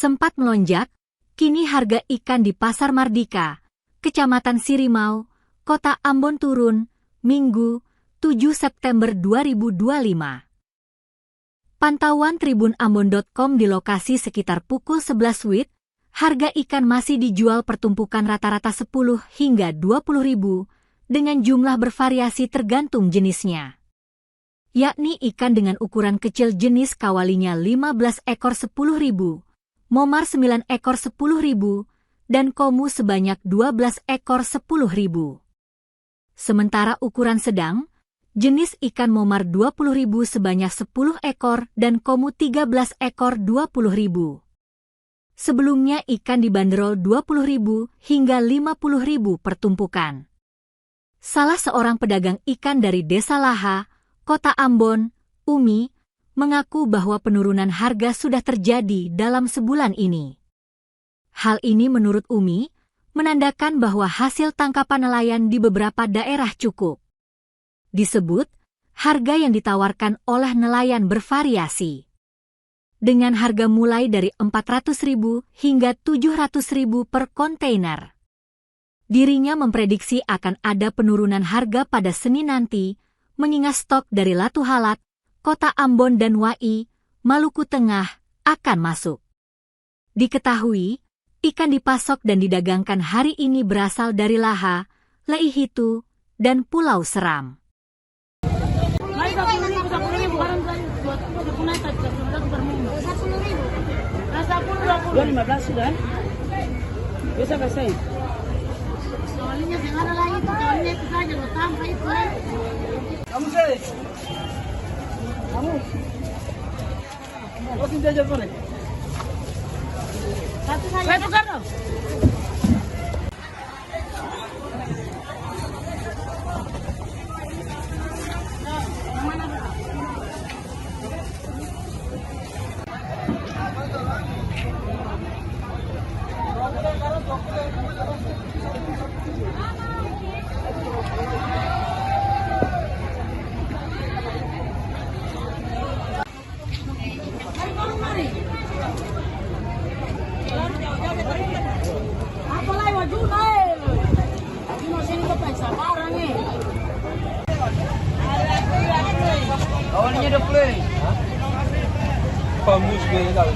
sempat melonjak, kini harga ikan di Pasar Mardika, Kecamatan Sirimau, Kota Ambon turun, Minggu, 7 September 2025. Pantauan tribunambon.com di lokasi sekitar pukul 11 WIB, harga ikan masih dijual pertumpukan rata-rata 10 hingga 20 ribu, dengan jumlah bervariasi tergantung jenisnya. Yakni ikan dengan ukuran kecil jenis kawalinya 15 ekor 10 ribu, momar 9 ekor 10 ribu, dan komu sebanyak 12 ekor 10 ribu. Sementara ukuran sedang, jenis ikan momar 20 ribu sebanyak 10 ekor dan komu 13 ekor 20 ribu. Sebelumnya ikan dibanderol 20 ribu hingga 50 ribu per tumpukan. Salah seorang pedagang ikan dari Desa Laha, Kota Ambon, Umi, mengaku bahwa penurunan harga sudah terjadi dalam sebulan ini. Hal ini menurut Umi, menandakan bahwa hasil tangkapan nelayan di beberapa daerah cukup. Disebut, harga yang ditawarkan oleh nelayan bervariasi. Dengan harga mulai dari 400 ribu hingga 700 ribu per kontainer. Dirinya memprediksi akan ada penurunan harga pada Senin nanti, mengingat stok dari Latu Halat, Kota Ambon dan Wai, Maluku Tengah, akan masuk. Diketahui, ikan dipasok dan didagangkan hari ini berasal dari Laha, Leihitu, dan Pulau Seram. Bisa kasih. Soalnya jangan ada lagi, soalnya itu saja lo tambah itu. Kamu sih. Kamu. Langsung jajan boleh. Satu saja. Saya tukar dong. Apalagi wajib naik. Cuma sini kepeksa barang nih. Awalnya udah play. Pamus gue tahu.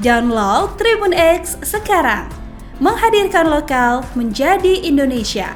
Download Tribun X sekarang, menghadirkan lokal menjadi Indonesia.